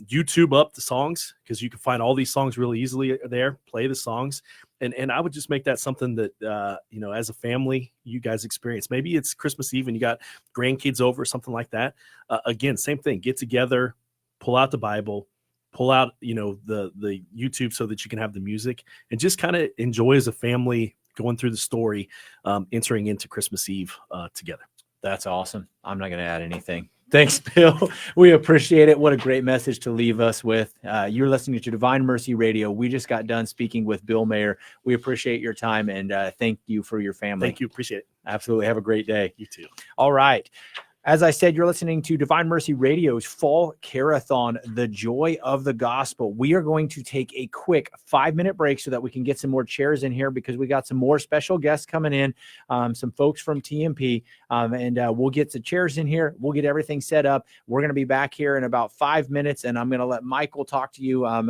YouTube up the songs because you can find all these songs really easily there. Play the songs. And I would just make that something that, as a family, you guys experience. Maybe it's Christmas Eve and you got grandkids over or something like that. Again, same thing. Get together, pull out the Bible, pull out, the YouTube so that you can have the music and just kind of enjoy as a family going through the story, entering into Christmas Eve together. That's awesome. I'm not going to add anything. Thanks, Bill. We appreciate it. What a great message to leave us with. You're listening to Divine Mercy Radio. We just got done speaking with Bill Meagher. We appreciate your time and thank you for your family. Thank you. Appreciate it. Absolutely. Have a great day. You too. All right. As I said, you're listening to Divine Mercy Radio's Fall Care-a-thon, the joy of the gospel. We are going to take a quick 5-minute break so that we can get some more chairs in here because we got some more special guests coming in, some folks from TMP, and we'll get the chairs in here. We'll get everything set up. We're going to be back here in about 5 minutes, and I'm going to let Michael talk to you